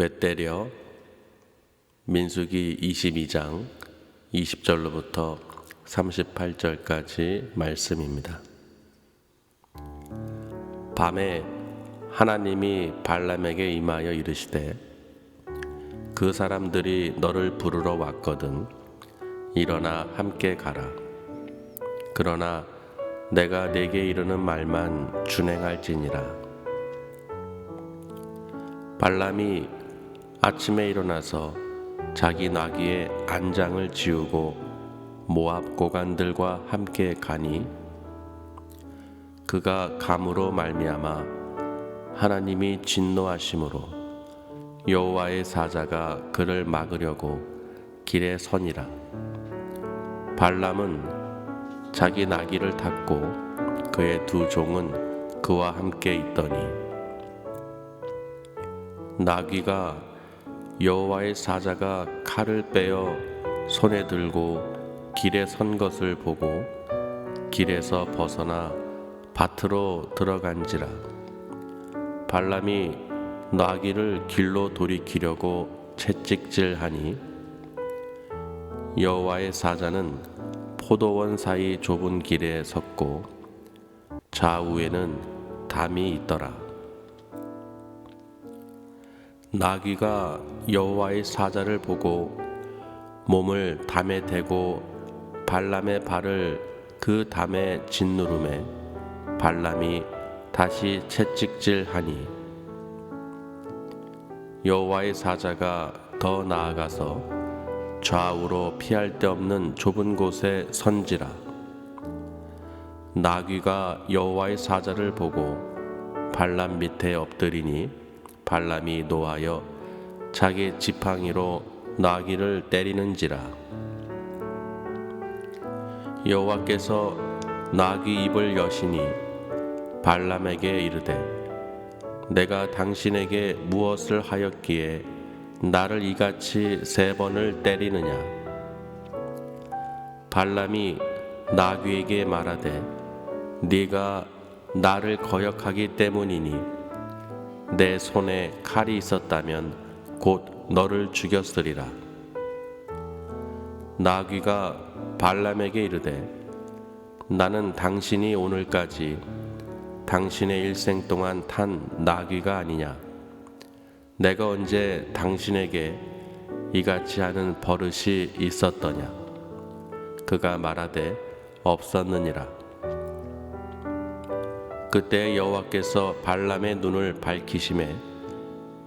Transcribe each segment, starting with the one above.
왜 때려? 민수기 22장 20절로부터 38절까지 말씀입니다. 밤에 하나님이 발람에게 임하여 이르시되 그 사람들이 너를 부르러 왔거든 일어나 함께 가라. 그러나 내가 네게 이르는 말만 준행할지니라. 발람이 아침에 일어나서 자기 나귀의 안장을 지우고 모압 고관들과 함께 가니 그가 감으로 말미암아 하나님이 진노하심으로 여호와의 사자가 그를 막으려고 길에 서니라. 발람은 자기 나귀를 탔고 그의 두 종은 그와 함께 있더니 나귀가 여호와의 사자가 칼을 빼어 손에 들고 길에 선 것을 보고 길에서 벗어나 밭으로 들어간지라. 발람이 나귀를 길로 돌이키려고 채찍질하니 여호와의 사자는 포도원 사이 좁은 길에 섰고 좌우에는 담이 있더라. 나귀가 여호와의 사자를 보고 몸을 담에 대고 발람의 발을 그 담에 짓누르매 발람이 다시 채찍질하니 여호와의 사자가 더 나아가서 좌우로 피할 데 없는 좁은 곳에 선지라. 나귀가 여호와의 사자를 보고 발람 밑에 엎드리니 발람이 노하여 자기 지팡이로 나귀를 때리는지라. 여호와께서 나귀 입을 여시니 발람에게 이르되 내가 당신에게 무엇을 하였기에 나를 이같이 3번을 때리느냐. 발람이 나귀에게 말하되 네가 나를 거역하기 때문이니 내 손에 칼이 있었다면 곧 너를 죽였으리라. 나귀가 발람에게 이르되 나는 당신이 오늘까지 당신의 일생 동안 탄 나귀가 아니냐. 내가 언제 당신에게 이같이 하는 버릇이 있었더냐. 그가 말하되 없었느니라. 그때 여호와께서 발람의 눈을 밝히시매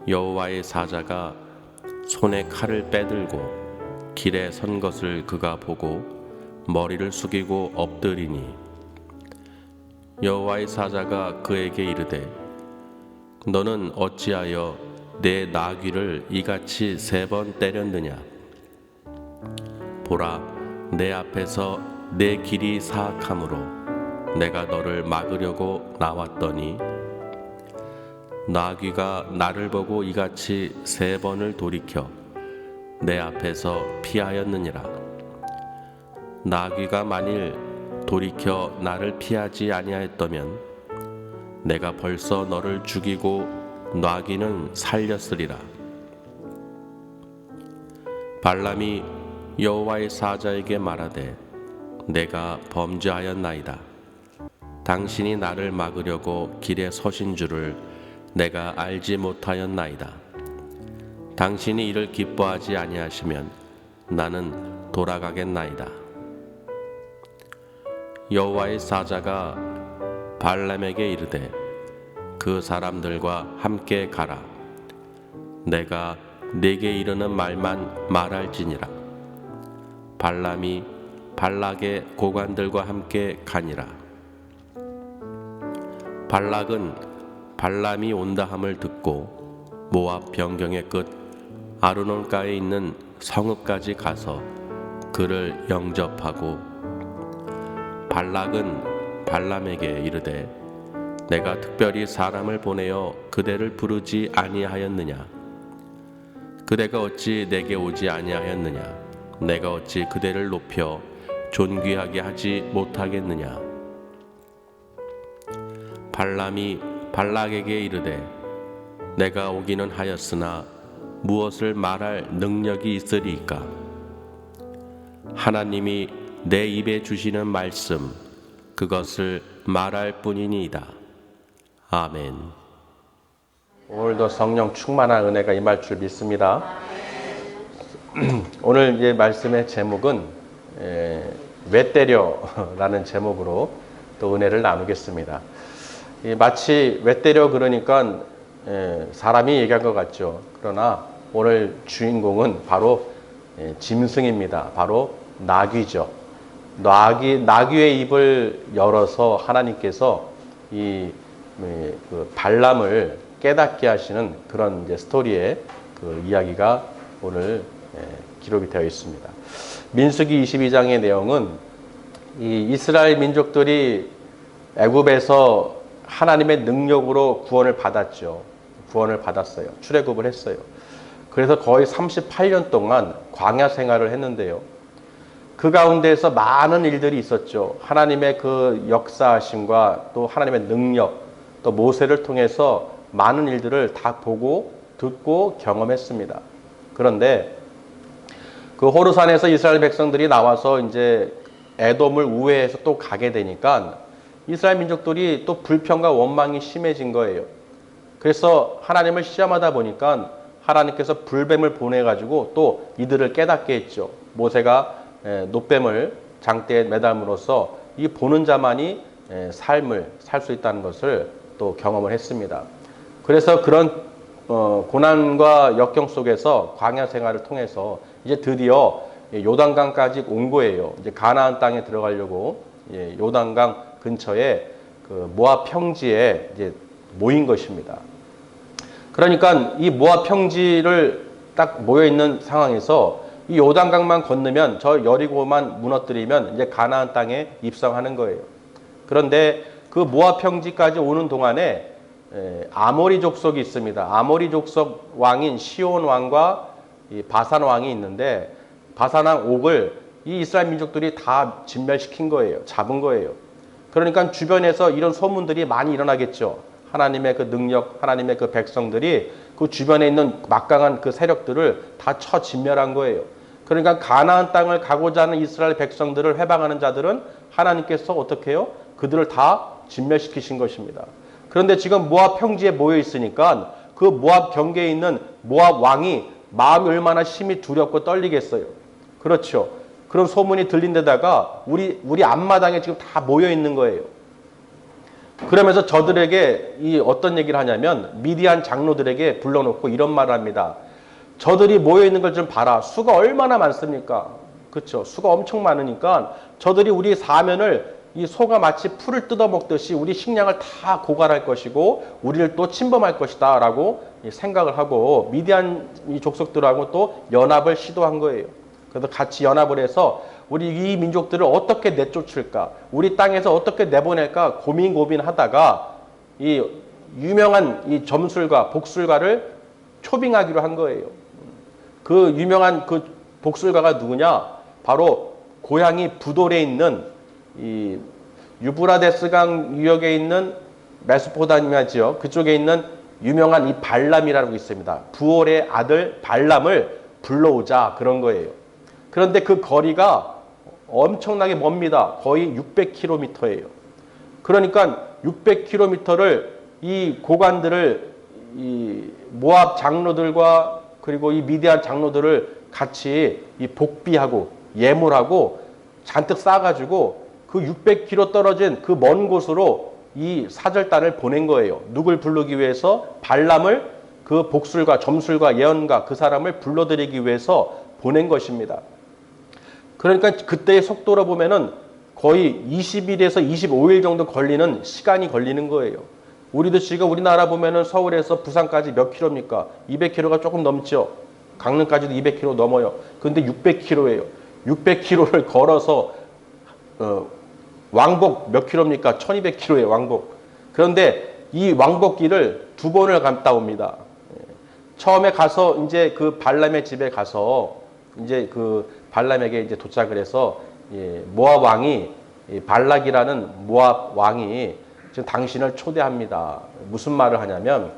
여호와의 사자가 손에 칼을 빼들고 길에 선 것을 그가 보고 머리를 숙이고 엎드리니 여호와의 사자가 그에게 이르되 너는 어찌하여 내 나귀를 이같이 3번 때렸느냐. 보라, 내 앞에서 내 길이 사악함으로 내가 너를 막으려고 나왔더니 나귀가 나를 보고 이같이 3번을 돌이켜 내 앞에서 피하였느니라. 나귀가 만일 돌이켜 나를 피하지 아니하였다면 내가 벌써 너를 죽이고 나귀는 살렸으리라. 발람이 여호와의 사자에게 말하되 내가 범죄하였나이다. 당신이 나를 막으려고 길에 서신 줄을 내가 알지 못하였나이다. 당신이 이를 기뻐하지 아니하시면 나는 돌아가겠나이다. 여호와의 사자가 발람에게 이르되 그 사람들과 함께 가라. 내가 네게 이르는 말만 말할지니라. 발람이 발락의 고관들과 함께 가니라. 발락은 발람이 온다함을 듣고 모압 변경의 끝 아르논가에 있는 성읍까지 가서 그를 영접하고 발락은 발람에게 이르되 내가 특별히 사람을 보내어 그대를 부르지 아니하였느냐. 그대가 어찌 내게 오지 아니하였느냐. 내가 어찌 그대를 높여 존귀하게 하지 못하겠느냐. 발람이 발락에게 이르되 내가 오기는 하였으나 무엇을 말할 능력이 있으리까? 하나님이 내 입에 주시는 말씀, 그것을 말할 뿐이니이다. 아멘. 오늘도 성령 충만한 은혜가 임할 줄 믿습니다. 오늘 이 말씀의 제목은 왜 때려라는 제목으로 또 은혜를 나누겠습니다. 마치 왜 때려 그러니까 사람이 얘기한 것 같죠. 그러나 오늘 주인공은 바로 짐승입니다. 바로 나귀죠. 나귀의 입을 열어서 하나님께서 그 발람을 깨닫게 하시는 그런 이제 스토리의 그 이야기가 오늘 기록이 되어 있습니다. 민수기 22장의 내용은 이 이스라엘 민족들이 애굽에서 하나님의 능력으로 구원을 받았죠. 구원을 받았어요. 출애굽을 했어요. 그래서 거의 38년 동안 광야 생활을 했는데요. 그 가운데에서 많은 일들이 있었죠. 하나님의 그 역사하심과 또 하나님의 능력, 또 모세를 통해서 많은 일들을 다 보고 듣고 경험했습니다. 그런데 그 호르산에서 이스라엘 백성들이 나와서 이제 에돔을 우회해서 또 가게 되니까 이스라엘 민족들이 또 불평과 원망이 심해진 거예요. 그래서 하나님을 시험하다 보니까 하나님께서 불뱀을 보내가지고 또 이들을 깨닫게 했죠. 모세가 놋뱀을 장대에 매달므로써 이 보는 자만이 삶을 살 수 있다는 것을 또 경험을 했습니다. 그래서 그런 고난과 역경 속에서 광야 생활을 통해서 이제 드디어 요단강까지 온 거예요. 이제 가나안 땅에 들어가려고 요단강 근처에 그 모압 평지에 이제 모인 것입니다. 그러니까 이 모압 평지를 딱 모여 있는 상황에서 이 요단강만 건너면 저 여리고만 무너뜨리면 이제 가나안 땅에 입성하는 거예요. 그런데 그 모압 평지까지 오는 동안에 아모리 족속이 있습니다. 아모리 족속 왕인 시온 왕과 이 바산 왕이 있는데 바산 왕 옥을 이 이스라엘 민족들이 다 진멸시킨 거예요. 잡은 거예요. 그러니까 주변에서 이런 소문들이 많이 일어나겠죠. 하나님의 그 능력, 하나님의 그 백성들이 그 주변에 있는 막강한 그 세력들을 다 쳐 진멸한 거예요. 그러니까 가나안 땅을 가고자 하는 이스라엘 백성들을 해방하는 자들은 하나님께서 어떻게 해요? 그들을 다 진멸시키신 것입니다. 그런데 지금 모압 평지에 모여 있으니까 그 모압 경계에 있는 모압 왕이 마음이 얼마나 심히 두렵고 떨리겠어요. 그렇죠. 그런 소문이 들린 데다가 우리 앞마당에 지금 다 모여 있는 거예요. 그러면서 저들에게 이 어떤 얘기를 하냐면 미디안 장로들에게 불러놓고 이런 말을 합니다. 저들이 모여 있는 걸 좀 봐라. 수가 얼마나 많습니까? 그렇죠. 수가 엄청 많으니까 저들이 우리 사면을 이 소가 마치 풀을 뜯어먹듯이 우리 식량을 다 고갈할 것이고 우리를 또 침범할 것이다 라고 생각을 하고 미디안 이 족속들하고 또 연합을 시도한 거예요. 그래서 같이 연합을 해서 우리 이 민족들을 어떻게 내쫓을까, 우리 땅에서 어떻게 내보낼까 고민하다가 이 유명한 이 점술가, 복술가를 초빙하기로 한 거예요. 그 유명한 그 복술가가 누구냐? 바로 고향이 부돌에 있는 이 유브라데스강 유역에 있는 메소포타미아지요. 그쪽에 있는 유명한 이 발람이라고 있습니다. 부올의 아들 발람을 불러오자 그런 거예요. 그런데 그 거리가 엄청나게 멉니다. 거의 600km예요. 그러니까 600km를 이 고관들을 이 모압 장로들과 그리고 이 미디안 장로들을 같이 이 복비하고 예물하고 잔뜩 싸가지고 그 600km 떨어진 그 먼 곳으로 이 사절단을 보낸 거예요. 누굴 부르기 위해서? 발람을 그 복술가, 점술가, 예언가 그 사람을 불러들이기 위해서 보낸 것입니다. 그러니까 그때의 속도로 보면은 거의 20일에서 25일 정도 걸리는 시간이 걸리는 거예요. 우리도 지금 우리나라 보면은 서울에서 부산까지 몇 킬로입니까? 200km가 조금 넘죠. 강릉까지도 200km 넘어요. 근데 600km예요. 600km를 걸어서 왕복 몇 킬로입니까? 1200km예요, 왕복. 그런데 이 왕복길을 2번을 갔다 옵니다. 처음에 가서 이제 그 발람의 집에 가서 이제 그 발람에게 이제 도착을 해서 모압 왕이 발락이라는 모압 왕이 지금 당신을 초대합니다. 무슨 말을 하냐면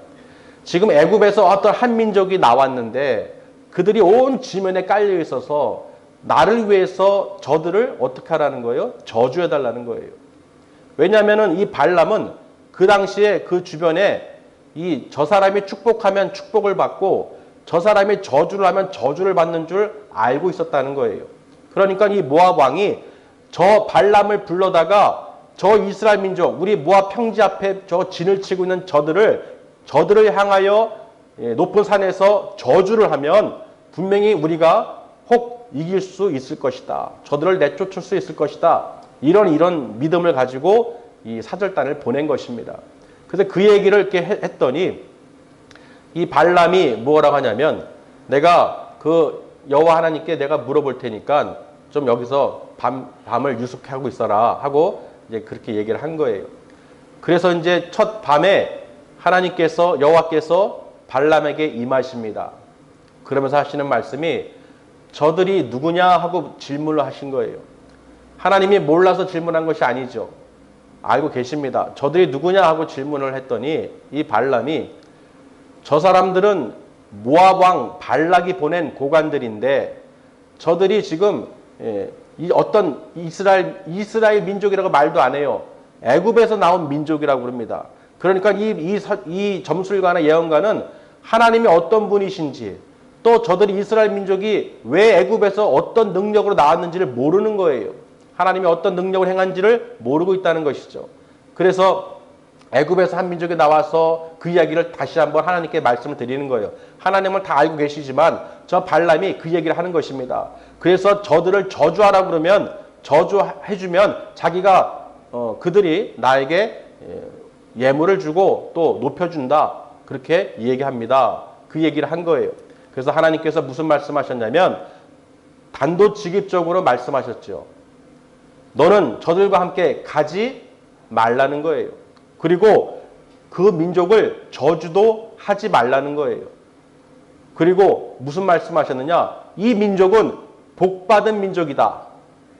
지금 애굽에서 어떤 한 민족이 나왔는데 그들이 온 지면에 깔려 있어서 나를 위해서 저들을 어떻게 하라는 거예요? 저주해달라는 거예요. 왜냐하면 이 발람은 그 당시에 그 주변에 저 사람이 축복하면 축복을 받고 저 사람이 저주를 하면 저주를 받는 줄 알고 있었다는 거예요. 그러니까 이 모압 왕이 저 발람을 불러다가 저 이스라엘 민족, 우리 모압 평지 앞에 저 진을 치고 있는 저들을 향하여 높은 산에서 저주를 하면 분명히 우리가 혹 이길 수 있을 것이다. 저들을 내쫓을 수 있을 것이다. 이런 믿음을 가지고 이 사절단을 보낸 것입니다. 그래서 그 얘기를 이렇게 했더니 이 발람이 뭐라고 하냐면 내가 그 여호와 하나님께 내가 물어볼 테니까 좀 여기서 밤을 유숙하고 있어라 하고 이제 그렇게 얘기를 한 거예요. 그래서 이제 첫 밤에 하나님께서 여호와께서 발람에게 임하십니다. 그러면서 하시는 말씀이 저들이 누구냐 하고 질문을 하신 거예요. 하나님이 몰라서 질문한 것이 아니죠. 알고 계십니다. 저들이 누구냐 하고 질문을 했더니 이 발람이 저 사람들은 모압 왕 발락이 보낸 고관들인데 저들이 지금 어떤 이스라엘 민족이라고 말도 안 해요. 애굽에서 나온 민족이라고 그럽니다. 그러니까 이 점술가나 예언가는 하나님이 어떤 분이신지 또 저들이 이스라엘 민족이 왜 애굽에서 어떤 능력으로 나왔는지를 모르는 거예요. 하나님이 어떤 능력을 행한지를 모르고 있다는 것이죠. 그래서 애굽에서 한 민족이 나와서 그 이야기를 다시 한번 하나님께 말씀을 드리는 거예요. 하나님은 다 알고 계시지만 저 발람이 그 얘기를 하는 것입니다. 그래서 저들을 저주하라 그러면 저주해주면 자기가 그들이 나에게 예물을 주고 또 높여준다. 그렇게 얘기합니다. 그 얘기를 한 거예요. 그래서 하나님께서 무슨 말씀하셨냐면 단도직입적으로 말씀하셨죠. 너는 저들과 함께 가지 말라는 거예요. 그리고 그 민족을 저주도 하지 말라는 거예요. 그리고 무슨 말씀하셨느냐? 이 민족은 복받은 민족이다.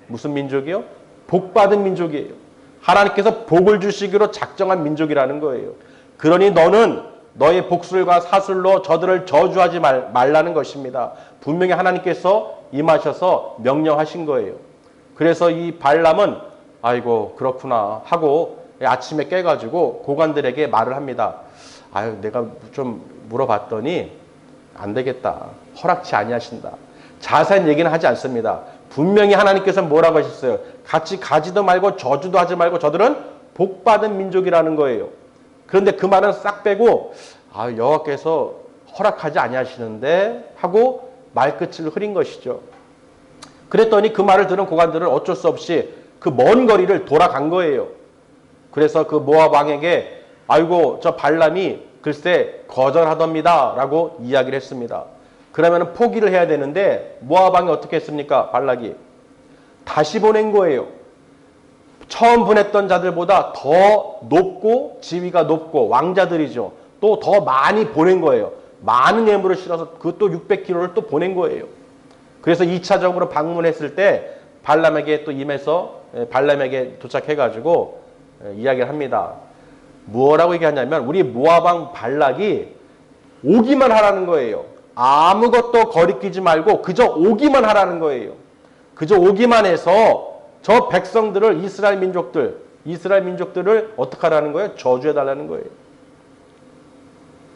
무슨 민족이요? 복받은 민족이에요. 하나님께서 복을 주시기로 작정한 민족이라는 거예요. 그러니 너는 너의 복술과 사술로 저들을 저주하지 말라는 것입니다. 분명히 하나님께서 임하셔서 명령하신 거예요. 그래서 이 발람은 아이고 그렇구나 하고 아침에 깨가지고 고관들에게 말을 합니다. 아유 내가 좀 물어봤더니 안 되겠다. 허락치 아니하신다. 자세한 얘기는 하지 않습니다. 분명히 하나님께서 뭐라고 하셨어요? 같이 가지도 말고 저주도 하지 말고 저들은 복받은 민족이라는 거예요. 그런데 그 말은 싹 빼고 여호와께서 허락하지 아니하시는데 하고 말끝을 흐린 것이죠. 그랬더니 그 말을 들은 고관들은 어쩔 수 없이 그 먼 거리를 돌아간 거예요. 그래서 그 모압 왕에게 아이고 저 발람이 글쎄 거절하답니다 라고 이야기를 했습니다. 그러면 포기를 해야 되는데 모압 왕이 어떻게 했습니까? 발락이 다시 보낸 거예요. 처음 보냈던 자들보다 더 높고 지위가 높고 왕자들이죠. 또 더 많이 보낸 거예요. 많은 예물을 실어서 그것도 600kg를 또 보낸 거예요. 그래서 2차적으로 방문했을 때 발람에게 또 임해서 발람에게 도착해가지고 이야기를 합니다. 뭐라고 얘기하냐면 우리 모압 왕 발락이 오기만 하라는 거예요. 아무것도 거리끼지 말고 그저 오기만 하라는 거예요. 그저 오기만 해서 저 백성들을 이스라엘 민족들을 어떻게 하라는 거예요? 저주해달라는 거예요.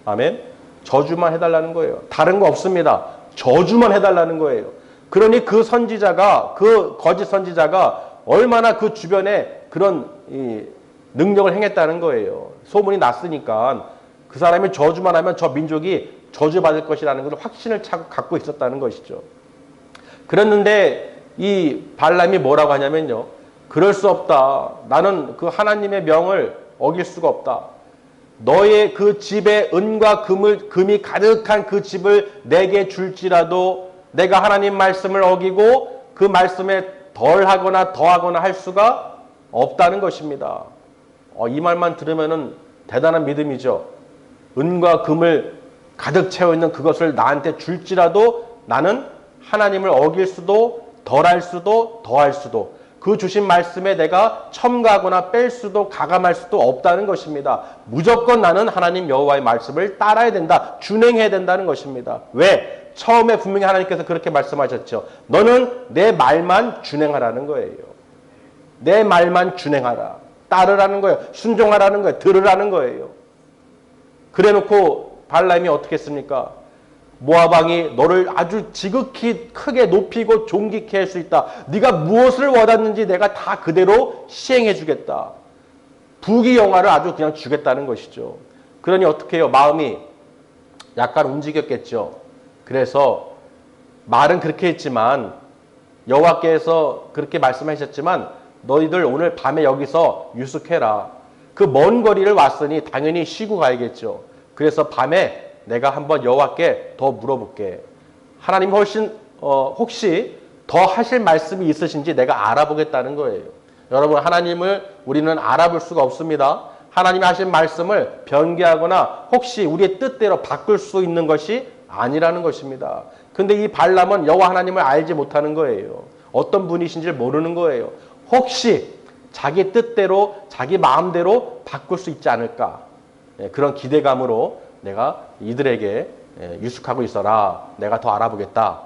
아멘. 저주만 해달라는 거예요. 다른 거 없습니다. 저주만 해달라는 거예요. 그러니 그 선지자가 그 거짓 선지자가 얼마나 그 주변에 그런 능력을 행했다는 거예요. 소문이 났으니까 그 사람이 저주만 하면 저 민족이 저주받을 것이라는 것을 확신을 갖고 있었다는 것이죠. 그랬는데 이 발람이 뭐라고 하냐면요. 그럴 수 없다. 나는 그 하나님의 명을 어길 수가 없다. 너의 그 집에 은과 금이 가득한 그 집을 내게 줄지라도 내가 하나님 말씀을 어기고 그 말씀에 덜하거나 더하거나 할 수가 없다는 것입니다. 이 말만 들으면은 대단한 믿음이죠. 은과 금을 가득 채워 있는 그것을 나한테 줄지라도 나는 하나님을 어길 수도 덜할 수도 더할 수도 그 주신 말씀에 내가 첨가하거나 뺄 수도 가감할 수도 없다는 것입니다. 무조건 나는 하나님 여호와의 말씀을 따라야 된다. 준행해야 된다는 것입니다. 왜? 처음에 분명히 하나님께서 그렇게 말씀하셨죠. 너는 내 말만 준행하라는 거예요. 내 말만 준행하라. 따르라는 거예요. 순종하라는 거예요. 들으라는 거예요. 그래놓고 발람이 어떻게 했습니까? 모압 왕이 너를 아주 지극히 크게 높이고 존귀케 할 수 있다. 네가 무엇을 원하는지 내가 다 그대로 시행해 주겠다. 부귀영화를 아주 그냥 주겠다는 것이죠. 그러니 어떻게 해요? 마음이 약간 움직였겠죠. 그래서 말은 그렇게 했지만 여호와께서 그렇게 말씀하셨지만 너희들 오늘 밤에 여기서 유숙해라. 그 먼 거리를 왔으니 당연히 쉬고 가야겠죠. 그래서 밤에 내가 한번 여호와께 더 물어볼게. 하나님 혹시 더 하실 말씀이 있으신지 내가 알아보겠다는 거예요. 여러분, 하나님을 우리는 알아볼 수가 없습니다. 하나님이 하신 말씀을 변개하거나 혹시 우리의 뜻대로 바꿀 수 있는 것이 아니라는 것입니다. 근데 이 발람은 여호와 하나님을 알지 못하는 거예요. 어떤 분이신지 모르는 거예요. 혹시 자기 뜻대로 자기 마음대로 바꿀 수 있지 않을까? 그런 기대감으로 내가 이들에게 유숙하고 있어라. 내가 더 알아보겠다.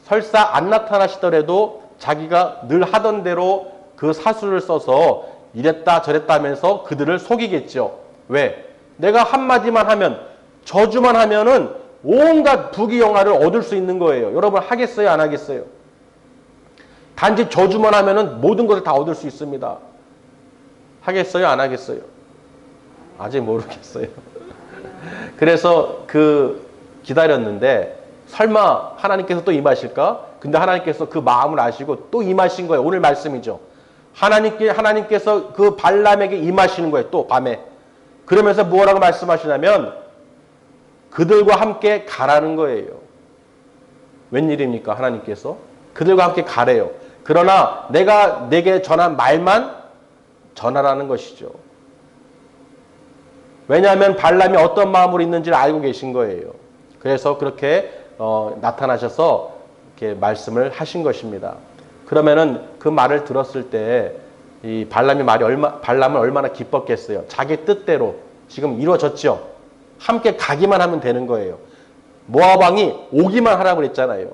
설사 안 나타나시더라도 자기가 늘 하던 대로 그 사수를 써서 이랬다 저랬다 하면서 그들을 속이겠죠. 왜? 내가 한마디만 하면, 저주만 하면은 온갖 부귀영화를 얻을 수 있는 거예요. 여러분 하겠어요? 안 하겠어요? 단지 저주만 하면은 모든 것을 다 얻을 수 있습니다. 하겠어요? 안 하겠어요? 아직 모르겠어요. 그래서 기다렸는데 설마 하나님께서 또 임하실까? 근데 하나님께서 그 마음을 아시고 또 임하신 거예요. 오늘 말씀이죠. 하나님께서 그 발람에게 임하시는 거예요. 또 밤에. 그러면서 뭐라고 말씀하시냐면 그들과 함께 가라는 거예요. 웬일입니까? 하나님께서 그들과 함께 가래요. 그러나 내가 내게 전한 말만 전하라는 것이죠. 왜냐하면 발람이 어떤 마음으로 있는지를 알고 계신 거예요. 그래서 그렇게 나타나셔서 이렇게 말씀을 하신 것입니다. 그러면은 그 말을 들었을 때 이 발람은 얼마나 기뻤겠어요. 자기 뜻대로 지금 이루어졌죠. 함께 가기만 하면 되는 거예요. 모압 왕이 오기만 하라고 그랬잖아요.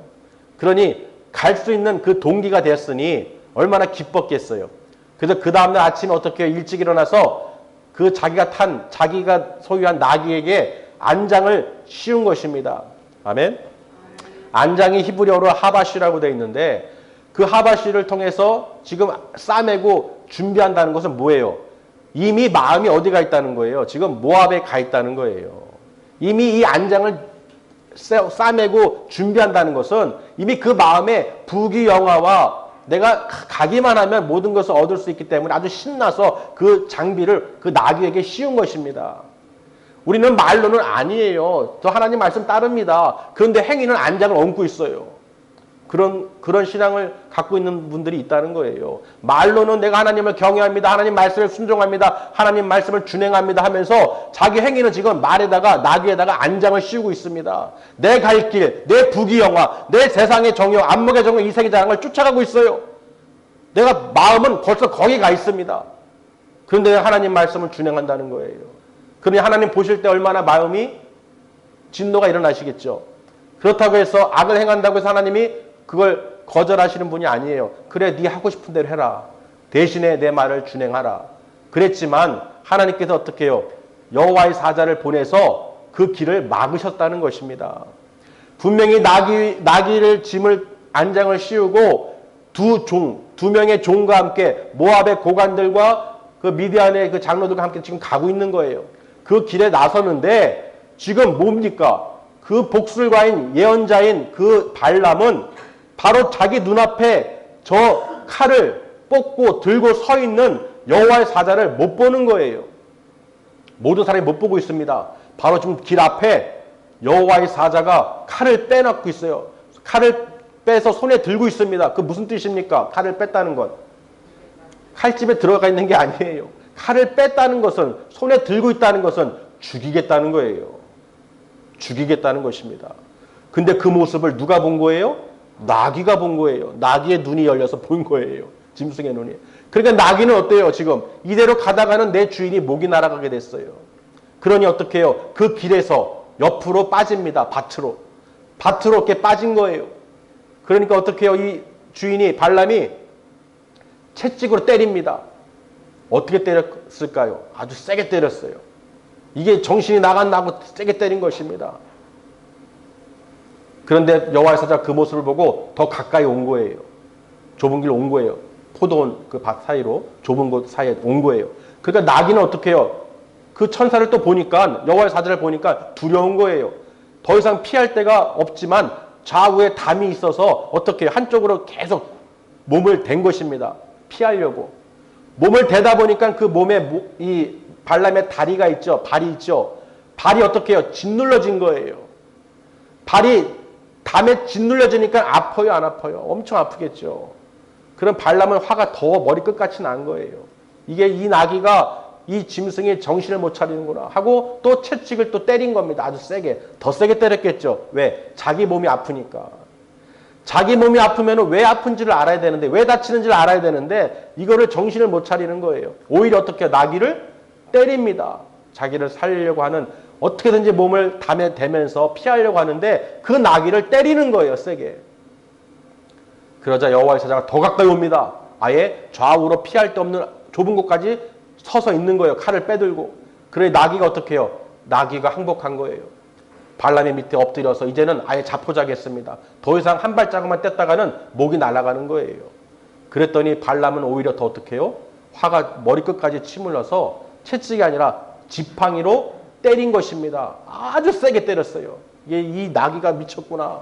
그러니 갈 수 있는 그 동기가 됐으니 얼마나 기뻤겠어요. 그래서 그 다음날 아침에 어떻게 일찍 일어나서 그 자기가 소유한 나귀에게 안장을 씌운 것입니다. 아멘. 안장이 히브리어로 하바시라고 되어 있는데 그 하바시를 통해서 지금 싸매고 준비한다는 것은 뭐예요? 이미 마음이 어디가 있다는 거예요? 지금 모압에 가 있다는 거예요. 이미 이 안장을 싸매고 준비한다는 것은 이미 그 마음에 부귀영화와 내가 가기만 하면 모든 것을 얻을 수 있기 때문에 아주 신나서 그 장비를 그 나귀에게 씌운 것입니다. 우리는 말로는 아니에요. 저 하나님 말씀 따릅니다. 그런데 행위는 안장을 얹고 있어요. 그런 신앙을 갖고 있는 분들이 있다는 거예요. 말로는 내가 하나님을 경외합니다. 하나님 말씀을 순종합니다. 하나님 말씀을 준행합니다 하면서 자기 행위는 지금 말에다가 나귀에다가 안장을 씌우고 있습니다. 내 갈 길, 내 부귀영화, 내 세상의 정욕, 안목의 정욕, 이색의 자랑을 쫓아가고 있어요. 내가 마음은 벌써 거기 가 있습니다. 그런데 하나님 말씀을 준행한다는 거예요. 그러니 하나님 보실 때 얼마나 마음이 진노가 일어나시겠죠. 그렇다고 해서 악을 행한다고 해서 하나님이 그걸 거절하시는 분이 아니에요. 그래, 네 하고 싶은 대로 해라. 대신에 내 말을 준행하라. 그랬지만 하나님께서 어떻게 해요? 여호와의 사자를 보내서 그 길을 막으셨다는 것입니다. 분명히 나귀를 짐을 안장을 씌우고 두 명의 종과 함께 모압의 고관들과 그 미디안의 그 장로들과 함께 지금 가고 있는 거예요. 그 길에 나서는데 지금 뭡니까? 그 복술가인 예언자인 그 발람은 바로 자기 눈앞에 저 칼을 뽑고 들고 서 있는 여호와의 사자를 못 보는 거예요. 모든 사람이 못 보고 있습니다. 바로 지금 길 앞에 여호와의 사자가 칼을 빼놓고 있어요. 칼을 빼서 손에 들고 있습니다. 그 무슨 뜻입니까? 칼을 뺐다는 건. 칼집에 들어가 있는 게 아니에요. 칼을 뺐다는 것은, 손에 들고 있다는 것은 죽이겠다는 거예요. 죽이겠다는 것입니다. 근데 그 모습을 누가 본 거예요? 나귀가 본 거예요. 나귀의 눈이 열려서 본 거예요. 짐승의 눈이. 그러니까 나귀는 어때요? 지금 이대로 가다가는 내 주인이 목이 날아가게 됐어요. 그러니 어떻게 해요? 그 길에서 옆으로 빠집니다. 밭으로. 밭으로 이렇게 빠진 거예요. 그러니까 어떻게 해요? 이 주인이 발람이 채찍으로 때립니다. 어떻게 때렸을까요? 아주 세게 때렸어요. 이게 정신이 나갔나고 세게 때린 것입니다. 그런데 여호와의 사자가 그 모습을 보고 더 가까이 온 거예요. 좁은 길 온 거예요. 포도원 그 밭 사이로 좁은 곳 사이에 온 거예요. 그러니까 나귀는 어떻게 해요? 그 천사를 또 보니까 여호와의 사자를 보니까 두려운 거예요. 더 이상 피할 데가 없지만 좌우에 담이 있어서 어떻게 해요? 한쪽으로 계속 몸을 댄 것입니다. 피하려고. 몸을 대다 보니까 그 몸에 이 발람의 다리가 있죠. 발이 있죠. 발이 어떻게 해요? 짓눌러진 거예요. 발이 담에 짓눌려지니까 아파요, 안 아파요? 엄청 아프겠죠. 그럼 발람은 화가 더 머리끝같이 난 거예요. 이게 이 나귀가 이 짐승이 정신을 못 차리는구나 하고 또 채찍을 또 때린 겁니다. 아주 세게. 더 세게 때렸겠죠. 왜? 자기 몸이 아프니까. 자기 몸이 아프면 왜 아픈지를 알아야 되는데, 왜 다치는지를 알아야 되는데 이거를 정신을 못 차리는 거예요. 오히려 어떻게 나귀를 때립니다. 자기를 살리려고 하는, 어떻게든지 몸을 담에 대면서 피하려고 하는데 그 나귀를 때리는 거예요. 세게. 그러자 여호와의 사자가 더 가까이 옵니다. 아예 좌우로 피할 데 없는 좁은 곳까지 서서 있는 거예요. 칼을 빼들고. 그래 나귀가 어떻게 해요? 나귀가 항복한 거예요. 발람의 밑에 엎드려서 이제는 아예 자포자기했습니다. 더 이상 한 발자국만 뗐다가는 목이 날아가는 거예요. 그랬더니 발람은 오히려 더 어떻게 해요? 화가 머리끝까지 치물러서 채찍이 아니라 지팡이로 때린 것입니다. 아주 세게 때렸어요. 이 나귀가 미쳤구나.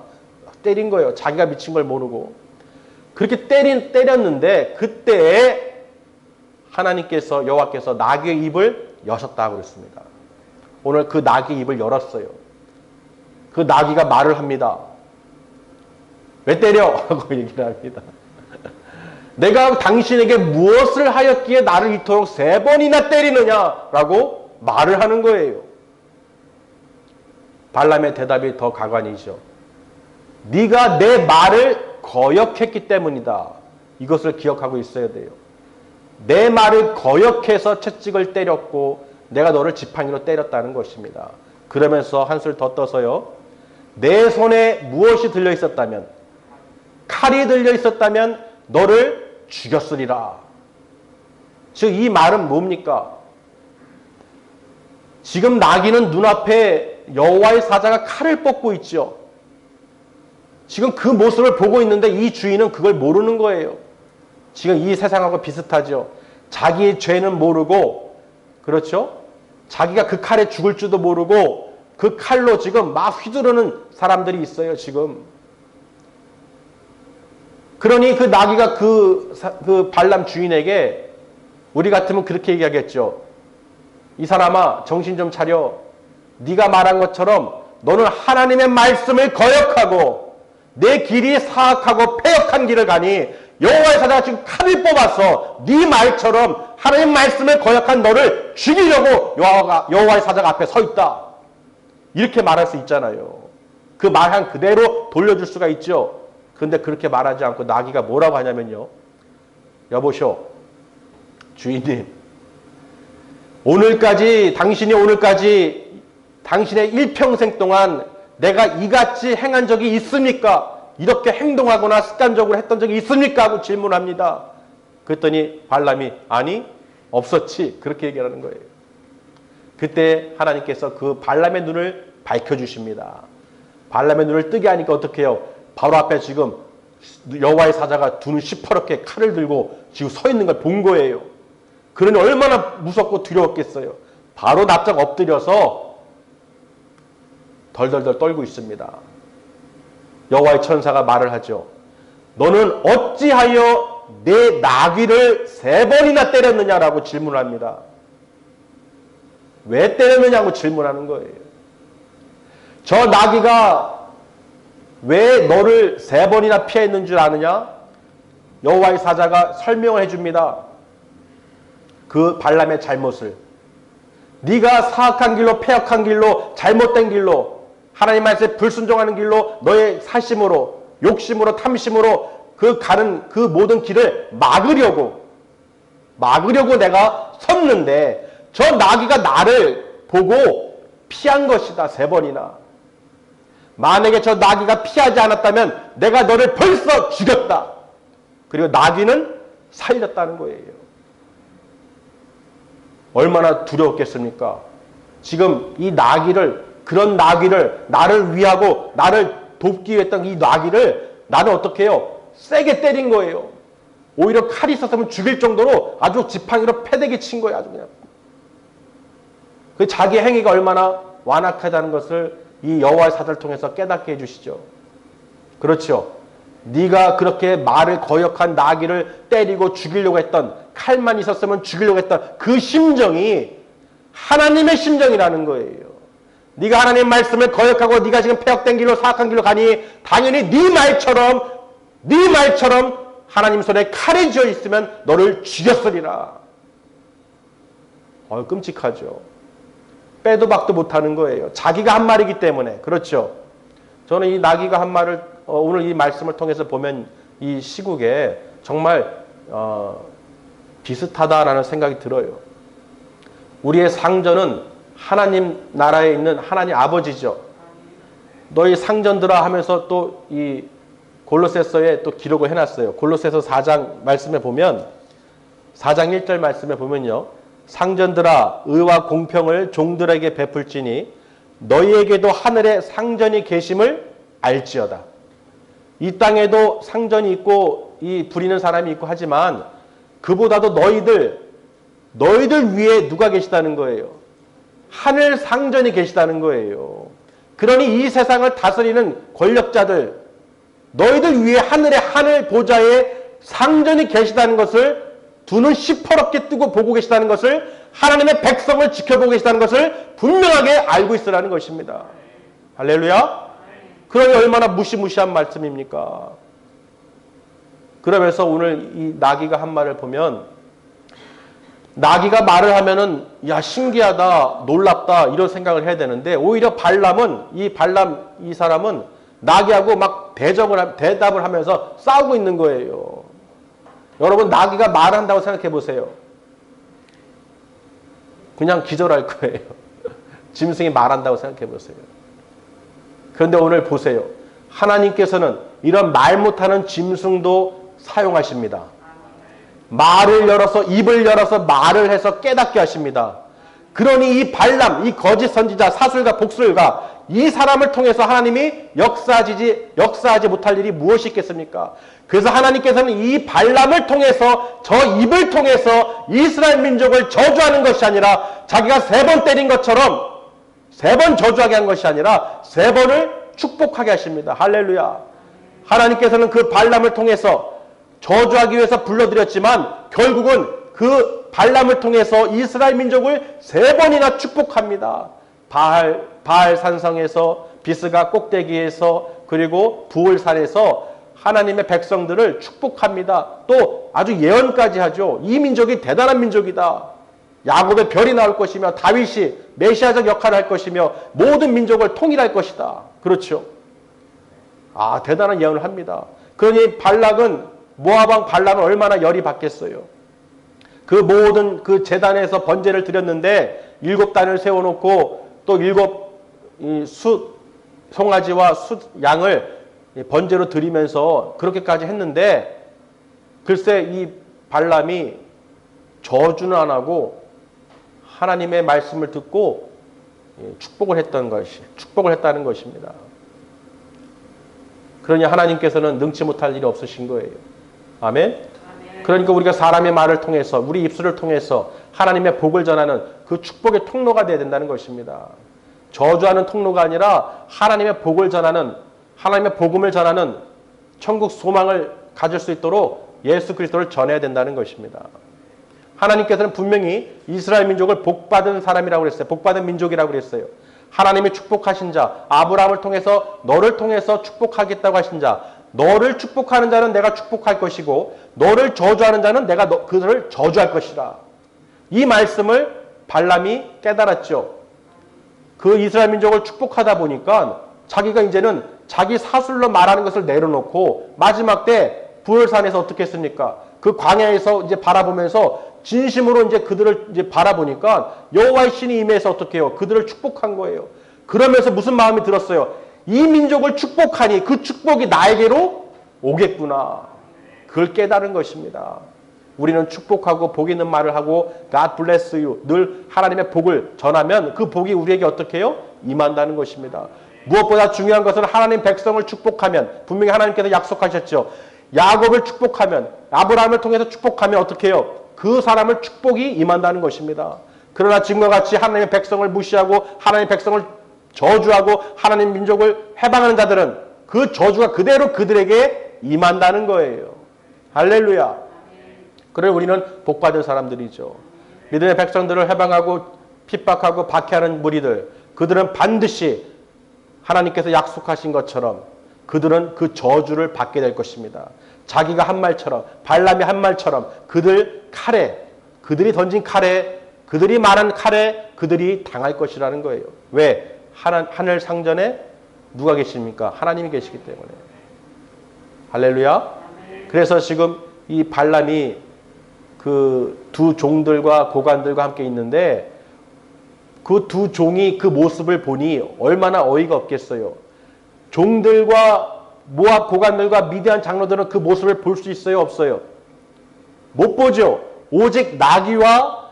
때린 거예요. 자기가 미친 걸 모르고. 그렇게 때렸는데 그때에 하나님께서, 여호와께서 나귀의 입을 여셨다고 그랬습니다. 오늘 그 나귀의 입을 열었어요. 그 나귀가 말을 합니다. 왜 때려? 하고 얘기를 합니다. 내가 당신에게 무엇을 하였기에 나를 이토록 3번이나 때리느냐? 라고 말을 하는 거예요. 발람의 대답이 더 가관이죠. 네가 내 말을 거역했기 때문이다. 이것을 기억하고 있어야 돼요. 내 말을 거역해서 채찍을 때렸고 내가 너를 지팡이로 때렸다는 것입니다. 그러면서 한술 더 떠서요. 내 손에 무엇이 들려 있었다면, 칼이 들려 있었다면 너를 죽였으리라. 즉 이 말은 뭡니까? 지금 나귀는 눈앞에 여호와의 사자가 칼을 뻗고 있죠. 지금 그 모습을 보고 있는데 이 주인은 그걸 모르는 거예요. 지금 이 세상하고 비슷하죠. 자기의 죄는 모르고, 그렇죠? 자기가 그 칼에 죽을 줄도 모르고 그 칼로 지금 막 휘두르는 사람들이 있어요, 지금. 그러니 그 나귀가 그 발람 주인에게, 우리 같으면 그렇게 얘기하겠죠. 이 사람아, 정신 좀 차려. 네가 말한 것처럼 너는 하나님의 말씀을 거역하고 내 길이 사악하고 패역한 길을 가니 여호와의 사자가 지금 칼을 뽑아서 네 말처럼 하나님 말씀을 거역한 너를 죽이려고 여호와의 사자가 앞에 서 있다. 이렇게 말할 수 있잖아요. 그 말한 그대로 돌려줄 수가 있죠. 그런데 그렇게 말하지 않고 나귀가 뭐라고 하냐면요. 여보쇼, 주인님, 당신이 오늘까지 당신의 일평생 동안 내가 이같이 행한 적이 있습니까? 이렇게 행동하거나 습관적으로 했던 적이 있습니까? 하고 질문합니다. 그랬더니 발람이 아니, 없었지. 그렇게 얘기하는 거예요. 그때 하나님께서 그 발람의 눈을 밝혀주십니다. 발람의 눈을 뜨게 하니까 어떻게 해요? 바로 앞에 지금 여호와의 사자가 두 눈 시퍼렇게 칼을 들고 지금 서 있는 걸 본 거예요. 그러니 얼마나 무섭고 두려웠겠어요. 바로 납작 엎드려서 덜덜덜 떨고 있습니다. 여호와의 천사가 말을 하죠. 너는 어찌하여 내 나귀를 3번이나 때렸느냐라고 질문을 합니다. 왜 때렸느냐고 질문하는 거예요. 저 나귀가 왜 너를 3번이나 피했는 줄 아느냐? 여호와의 사자가 설명을 해줍니다. 그 발람의 잘못을. 네가 사악한 길로, 패역한 길로, 잘못된 길로, 하나님 말씀에 불순종하는 길로 너의 사심으로, 욕심으로, 탐심으로 그 가는 그 모든 길을 막으려고 내가 섰는데 저 나귀가 나를 보고 피한 것이다. 3번이나. 만약에 저 나귀가 피하지 않았다면 내가 너를 벌써 죽였다. 그리고 나귀는 살렸다는 거예요. 얼마나 두려웠겠습니까? 지금 이 나귀를, 그런 나귀를, 나를 위하고 나를 돕기 위해 했던 이 나귀를 나는 어떻게 해요? 세게 때린 거예요. 오히려 칼이 있었으면 죽일 정도로 아주 지팡이로 패대기 친 거예요. 아주 그냥. 그 자기 행위가 얼마나 완악하다는 것을 이 여호와의 사자를 통해서 깨닫게 해주시죠. 그렇죠. 네가 그렇게 말을 거역한 나귀를 때리고 죽이려고 했던, 칼만 있었으면 죽이려고 했던 그 심정이 하나님의 심정이라는 거예요. 네가 하나님의 말씀을 거역하고 네가 지금 폐역된 길로 사악한 길로 가니 당연히 네 말처럼 하나님 손에 칼이 쥐어 있으면 너를 죽였으리라. 끔찍하죠. 빼도 박도 못하는 거예요. 자기가 한 말이기 때문에. 그렇죠. 저는 이 나귀가 한 말을 오늘 이 말씀을 통해서 보면 이 시국에 정말 비슷하다라는 생각이 들어요. 우리의 상전은 하나님 나라에 있는 하나님 아버지죠. 너희 상전들아 하면서 또 이 골로새서에 또 기록을 해놨어요. 골로새서 4장 말씀에 보면 4장 1절 말씀에 보면요. 상전들아 의와 공평을 종들에게 베풀지니 너희에게도 하늘에 상전이 계심을 알지어다. 이 땅에도 상전이 있고 이 부리는 사람이 있고 하지만 그보다도 너희들 위에 누가 계시다는 거예요. 하늘 상전이 계시다는 거예요. 그러니 이 세상을 다스리는 권력자들, 너희들 위에 하늘 보좌에 상전이 계시다는 것을 두 눈 시퍼렇게 뜨고 보고 계시다는 것을, 하나님의 백성을 지켜보고 계시다는 것을 분명하게 알고 있으라는 것입니다. 할렐루야. 그러니 얼마나 무시무시한 말씀입니까? 그러면서 오늘 이 나귀가 한 말을 보면, 나귀가 말을 하면은 야 신기하다, 놀랍다 이런 생각을 해야 되는데, 오히려 이 사람은 나귀하고 막 대답을 하면서 싸우고 있는 거예요. 여러분, 나귀가 말한다고 생각해 보세요. 그냥 기절할 거예요. 짐승이 말한다고 생각해 보세요. 그런데 오늘 보세요. 하나님께서는 이런 말 못하는 짐승도 사용하십니다. 입을 열어서 말을 해서 깨닫게 하십니다. 그러니 이 발람, 이 거짓 선지자, 사술가, 복술가, 이 사람을 통해서 하나님이 역사하지 못할 일이 무엇이 있겠습니까? 그래서 하나님께서는 이 발람을 통해서, 저 입을 통해서 이스라엘 민족을 저주하는 것이 아니라, 자기가 3번 때린 것처럼 3번 저주하게 한 것이 아니라 3번을 축복하게 하십니다. 할렐루야. 하나님께서는 그 발람을 통해서 저주하기 위해서 불러들였지만 결국은 그 발람을 통해서 이스라엘 민족을 3번이나 축복합니다. 바알 산성에서, 비스가 꼭대기에서, 그리고 부올산에서 하나님의 백성들을 축복합니다. 또 아주 예언까지 하죠. 이 민족이 대단한 민족이다. 야곱의 별이 나올 것이며 다윗이 메시아적 역할을 할 것이며 모든 민족을 통일할 것이다. 그렇죠. 대단한 예언을 합니다. 그러니 모압 왕 발락은 얼마나 열이 받겠어요. 그 모든 그 제단에서 번제를 드렸는데 7단을 세워놓고 또 7 송아지와 양을 번제로 드리면서 그렇게까지 했는데, 글쎄 이 발람이 저주는 안 하고 하나님의 말씀을 듣고 축복을 했다는 것입니다. 그러니 하나님께서는 능치 못할 일이 없으신 거예요. 아멘. 그러니까 우리가 사람의 말을 통해서, 우리 입술을 통해서 하나님의 복을 전하는 그 축복의 통로가 되어야 된다는 것입니다. 저주하는 통로가 아니라 하나님의 복을 전하는, 하나님의 복음을 전하는, 천국 소망을 가질 수 있도록 예수 그리스도를 전해야 된다는 것입니다. 하나님께서는 분명히 이스라엘 민족을 복받은 사람이라고 그랬어요. 복받은 민족이라고 그랬어요. 하나님이 축복하신 자, 아브라함을 통해서 너를 통해서 축복하겠다고 하신 자, 너를 축복하는 자는 내가 축복할 것이고 너를 저주하는 자는 내가 그들을 저주할 것이라. 이 말씀을 발람이 깨달았죠. 그 이스라엘 민족을 축복하다 보니까 자기가 이제는 자기 사술로 말하는 것을 내려놓고 마지막 때 부열산에서 어떻게 했습니까? 그 광야에서 이제 바라보면서 진심으로 이제 그들을 이제 바라보니까 여호와의 신이 임해서 어떻게 해요? 그들을 축복한 거예요. 그러면서 무슨 마음이 들었어요? 이 민족을 축복하니 그 축복이 나에게로 오겠구나. 그걸 깨달은 것입니다. 우리는 축복하고 복 있는 말을 하고 God bless you. 늘 하나님의 복을 전하면 그 복이 우리에게 어떻게 해요? 임한다는 것입니다. 무엇보다 중요한 것은 하나님 백성을 축복하면 분명히 하나님께서 약속하셨죠. 야곱을 축복하면 아브라함을 통해서 축복하면 어떻게 해요? 그 사람을 축복이 임한다는 것입니다. 그러나 지금과 같이 하나님의 백성을 무시하고 하나님의 백성을 저주하고 하나님 민족을 해방하는 자들은 그 저주가 그대로 그들에게 임한다는 거예요. 할렐루야. 그래서 우리는 복받은 사람들이죠. 믿음의 백성들을 해방하고 핍박하고 박해하는 무리들, 그들은 반드시 하나님께서 약속하신 것처럼 그들은 그 저주를 받게 될 것입니다. 자기가 한 말처럼, 발람이 한 말처럼 그들 칼에, 그들이 던진 칼에, 그들이 말한 칼에 그들이 당할 것이라는 거예요. 왜? 하늘 상전에 누가 계십니까? 하나님이 계시기 때문에. 할렐루야. 그래서 지금 이 발람이 그 두 종들과 고관들과 함께 있는데 그 두 종이 그 모습을 보니 얼마나 어이가 없겠어요. 종들과 모압 고관들과 미디안 장로들은 그 모습을 볼 수 있어요? 없어요? 못 보죠. 오직 나귀와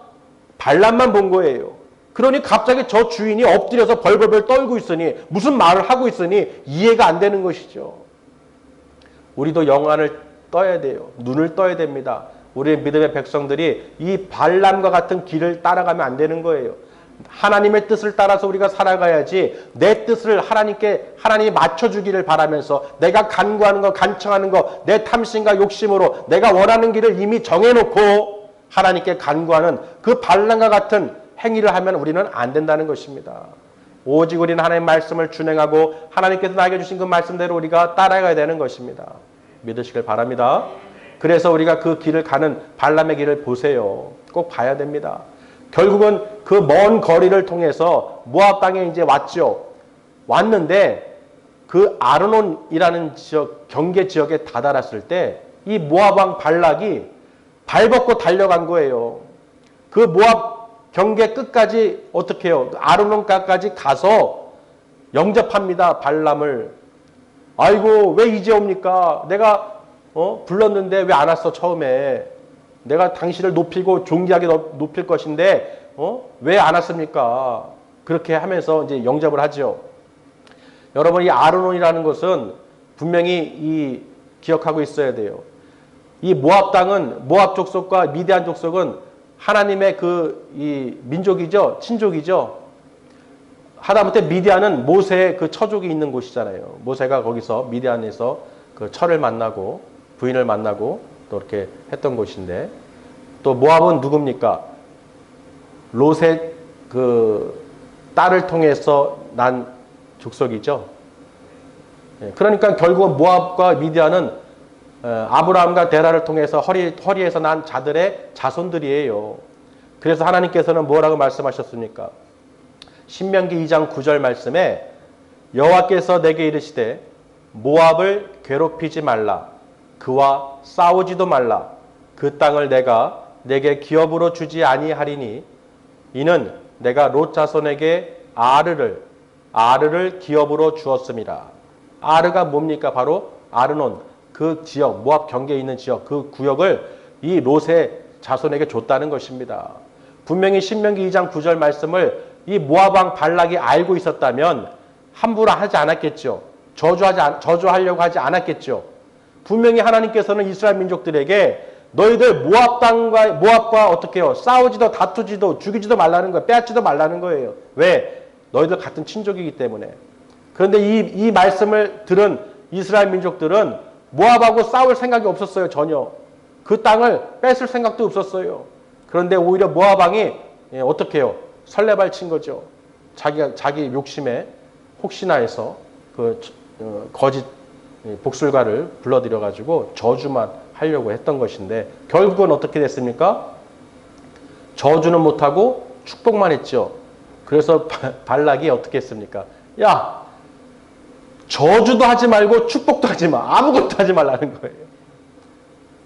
발람만 본 거예요. 그러니 갑자기 저 주인이 엎드려서 벌벌벌 떨고 있으니 무슨 말을 하고 있으니 이해가 안 되는 것이죠. 우리도 영안을 떠야 돼요. 눈을 떠야 됩니다. 우리의 믿음의 백성들이 이 발람과 같은 길을 따라가면 안 되는 거예요. 하나님의 뜻을 따라서 우리가 살아가야지 내 뜻을 하나님이 맞춰주기를 바라면서 내가 간구하는 거, 간청하는 거, 내 탐심과 욕심으로 내가 원하는 길을 이미 정해놓고 하나님께 간구하는 그 발람과 같은 행위를 하면 우리는 안 된다는 것입니다. 오직 우리는 하나님의 말씀을 준행하고 하나님께서 나에게 주신 그 말씀대로 우리가 따라가야 되는 것입니다. 믿으시길 바랍니다. 그래서 우리가 그 길을 가는 발람의 길을 보세요. 꼭 봐야 됩니다. 결국은 그 먼 거리를 통해서 모압 땅에 이제 왔죠. 왔는데 그 아르논이라는 지역, 경계 지역에 다다랐을 때 이 모압 왕 발락이 발벗고 달려간 거예요. 그 모압 경계 끝까지 어떻게 해요? 아르논가까지 가서 영접합니다. 발람을. 아이고 왜 이제 옵니까? 내가 불렀는데 왜 안 왔어 처음에. 내가 당신을 높이고 존귀하게 높일 것인데 왜 안 왔습니까? 그렇게 하면서 이제 영접을 하죠. 여러분 이 아르논이라는 것은 분명히 기억하고 있어야 돼요. 이 모압 땅은 모압 족속과 미디안 족속은 하나님의 이 민족이죠, 친족이죠. 하다못해 미디안은 모세의 그 처족이 있는 곳이잖아요. 모세가 거기서 미디안에서 그 처를 만나고 부인을 만나고 또 이렇게 했던 곳인데 또 모압은 누굽니까? 롯의 그 딸을 통해서 난 족속이죠. 그러니까 결국은 모압과 미디안은 아브라함과 데라를 통해서 허리에서 난 자들의 자손들이에요. 그래서 하나님께서는 뭐라고 말씀하셨습니까? 신명기 2장 9절 말씀에 여호와께서 내게 이르시되 모압을 괴롭히지 말라. 그와 싸우지도 말라. 그 땅을 내가 내게 기업으로 주지 아니하리니 이는 내가 롯 자손에게 아르를 기업으로 주었음이라. 아르가 뭡니까? 바로 아르논. 그 지역, 모압 경계에 있는 지역, 그 구역을 이 롯의 자손에게 줬다는 것입니다. 분명히 신명기 2장 9절 말씀을 이 모압 왕 발락이 알고 있었다면 함부로 하지 않았겠죠. 저주하려고 하지 않았겠죠. 분명히 하나님께서는 이스라엘 민족들에게 너희들 모압과 어떻게 해요? 싸우지도 다투지도 죽이지도 말라는 거예요. 빼앗지도 말라는 거예요. 왜? 너희들 같은 친족이기 때문에. 그런데 이 말씀을 들은 이스라엘 민족들은 모압하고 싸울 생각이 없었어요. 전혀. 그 땅을 뺏을 생각도 없었어요. 그런데 오히려 모압 왕이 어떻게 해요? 설레발 친 거죠. 자기 욕심에 혹시나 해서 그 거짓 복술가를 불러들여 가지고 저주만 하려고 했던 것인데 결국은 어떻게 됐습니까? 저주는 못하고 축복만 했죠. 그래서 발락이 어떻게 했습니까? 야, 저주도 하지 말고 축복도 하지 마. 아무것도 하지 말라는 거예요.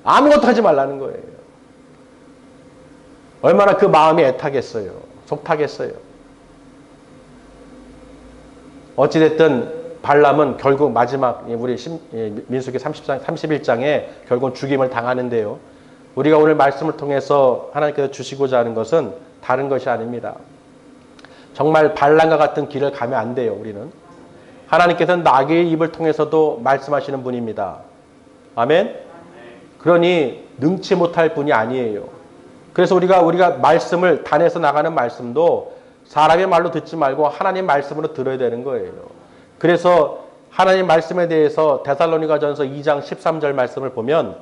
아무것도 하지 말라는 거예요. 얼마나 그 마음이 애타겠어요. 속타겠어요. 어찌됐든 발람은 결국 마지막 우리 민수기 31장에 결국 죽임을 당하는데요. 우리가 오늘 말씀을 통해서 하나님께서 주시고자 하는 것은 다른 것이 아닙니다. 정말 발람과 같은 길을 가면 안 돼요. 우리는 하나님께서는 나귀의 입을 통해서도 말씀하시는 분입니다. 아멘. 그러니 능치 못할 분이 아니에요. 그래서 우리가 말씀을 단에서 나가는 말씀도 사람의 말로 듣지 말고 하나님 말씀으로 들어야 되는 거예요. 그래서 하나님 말씀에 대해서 데살로니가전서 2장 13절 말씀을 보면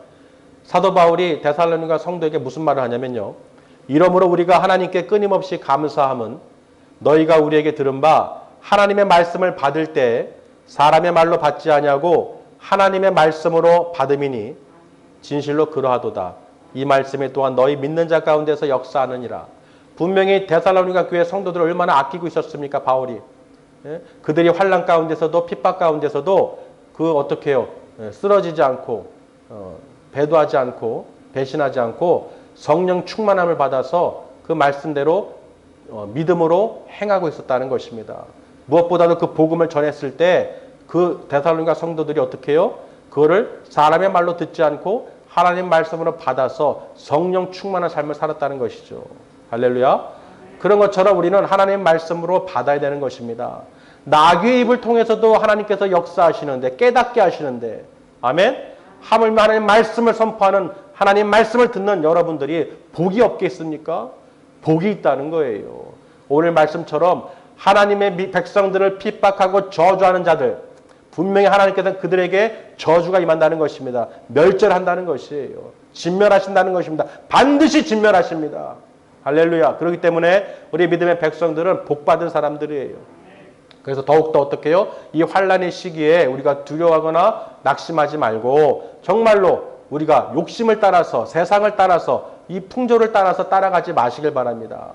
사도 바울이 데살로니가 성도에게 무슨 말을 하냐면요. 이러므로 우리가 하나님께 끊임없이 감사함은 너희가 우리에게 들은 바 하나님의 말씀을 받을 때 사람의 말로 받지 아니하고 하나님의 말씀으로 받음이니 진실로 그러하도다. 이 말씀이 또한 너희 믿는 자 가운데서 역사하느니라. 분명히 데살로니가 교회 성도들을 얼마나 아끼고 있었습니까, 바울이. 그들이 환난 가운데서도 핍박 가운데서도 어떻게 해요? 쓰러지지 않고 배도하지 않고 배신하지 않고 성령 충만함을 받아서 그 말씀대로 믿음으로 행하고 있었다는 것입니다. 무엇보다도 그 복음을 전했을 때 그 데살로니가 성도들이 어떻게 해요? 그거를 사람의 말로 듣지 않고 하나님 말씀으로 받아서 성령 충만한 삶을 살았다는 것이죠. 할렐루야. 그런 것처럼 우리는 하나님 말씀으로 받아야 되는 것입니다. 나귀의 입을 통해서도 하나님께서 역사하시는데 깨닫게 하시는데 아멘. 하물며 하나님 말씀을 선포하는 하나님 말씀을 듣는 여러분들이 복이 없겠습니까? 복이 있다는 거예요. 오늘 말씀처럼 하나님의 백성들을 핍박하고 저주하는 자들 분명히 하나님께서는 그들에게 저주가 임한다는 것입니다. 멸절한다는 것이에요. 진멸하신다는 것입니다. 반드시 진멸하십니다. 할렐루야. 그렇기 때문에 우리 믿음의 백성들은 복받은 사람들이에요. 그래서 더욱더 어떻게 해요? 이 환난의 시기에 우리가 두려워하거나 낙심하지 말고 정말로 우리가 욕심을 따라서 세상을 따라서 이 풍조를 따라서 따라가지 마시길 바랍니다.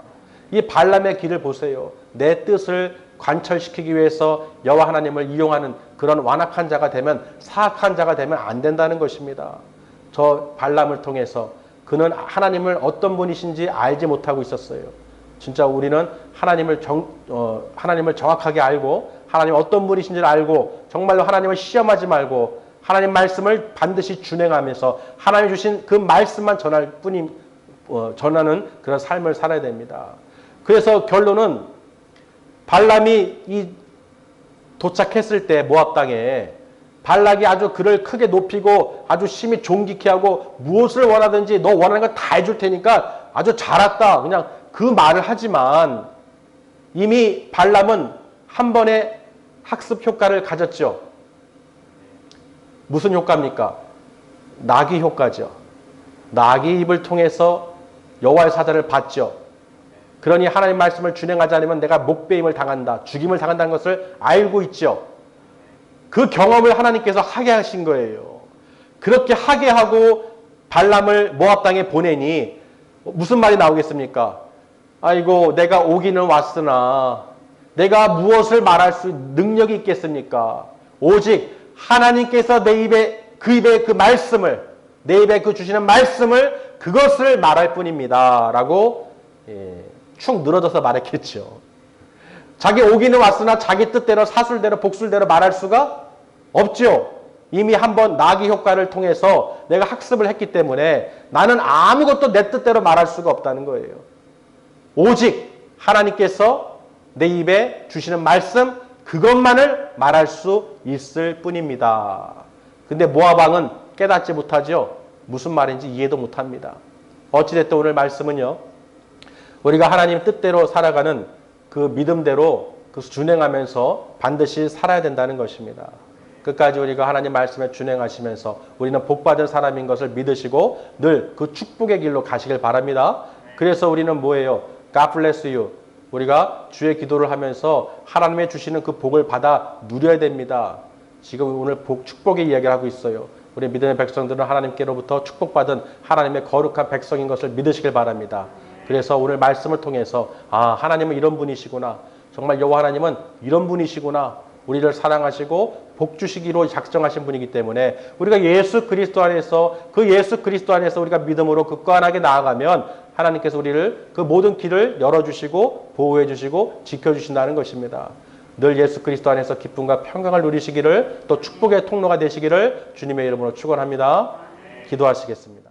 이 발람의 길을 보세요. 내 뜻을 관철시키기 위해서 여호와 하나님을 이용하는 그런 완악한 자가 되면 사악한 자가 되면 안 된다는 것입니다. 저 발람을 통해서 그는 하나님을 어떤 분이신지 알지 못하고 있었어요. 진짜 우리는 하나님을 정확하게 알고 하나님 어떤 분이신지를 알고 정말로 하나님을 시험하지 말고 하나님 말씀을 반드시 준행하면서 하나님 주신 그 말씀만 전하는 그런 삶을 살아야 됩니다. 그래서 결론은 발람이 도착했을 때 모압 땅에 발락이 아주 그를 크게 높이고 아주 심히 존귀케 하고 무엇을 원하든지 너 원하는 거 다 해줄 테니까 아주 잘 왔다. 그냥 그 말을 하지만 이미 발람은 한 번의 학습 효과를 가졌죠. 무슨 효과입니까? 나귀 효과죠. 나귀 입을 통해서 여호와의 사자를 봤죠. 그러니 하나님 말씀을 준행하지 않으면 내가 목배임을 당한다. 죽임을 당한다는 것을 알고 있죠. 그 경험을 하나님께서 하게 하신 거예요. 그렇게 하게 하고 발람을 모압 땅에 보내니 무슨 말이 나오겠습니까? 아이고 내가 오기는 왔으나 내가 무엇을 말할 수 능력이 있겠습니까? 오직 하나님께서 내 입에 그 말씀을 내 입에 그 주시는 말씀을 그것을 말할 뿐입니다. 라고 축 늘어져서 말했겠죠. 자기 오기는 왔으나 자기 뜻대로 사술대로 복술대로 말할 수가 없죠. 이미 한번 나귀 효과를 통해서 내가 학습을 했기 때문에 나는 아무것도 내 뜻대로 말할 수가 없다는 거예요. 오직 하나님께서 내 입에 주시는 말씀 그것만을 말할 수 있을 뿐입니다. 근데 모압 왕은 깨닫지 못하죠. 무슨 말인지 이해도 못합니다. 어찌됐든 오늘 말씀은요. 우리가 하나님 뜻대로 살아가는 그 믿음대로 그 준행하면서 반드시 살아야 된다는 것입니다. 끝까지 우리가 하나님 말씀에 준행하시면서 우리는 복받은 사람인 것을 믿으시고 늘 그 축복의 길로 가시길 바랍니다. 그래서 우리는 뭐예요? God bless you. 우리가 주의 기도를 하면서 하나님의 주시는 그 복을 받아 누려야 됩니다. 지금 오늘 축복의 이야기를 하고 있어요. 우리 믿음의 백성들은 하나님께로부터 축복받은 하나님의 거룩한 백성인 것을 믿으시길 바랍니다. 그래서 오늘 말씀을 통해서 하나님은 이런 분이시구나. 정말 여호와 하나님은 이런 분이시구나. 우리를 사랑하시고 복 주시기로 작정하신 분이기 때문에 우리가 예수 그리스도 안에서 그 예수 그리스도 안에서 우리가 믿음으로 굳건하게 나아가면 하나님께서 우리를 그 모든 길을 열어주시고 보호해주시고 지켜주신다는 것입니다. 늘 예수 그리스도 안에서 기쁨과 평강을 누리시기를 또 축복의 통로가 되시기를 주님의 이름으로 축원합니다. 기도하시겠습니다.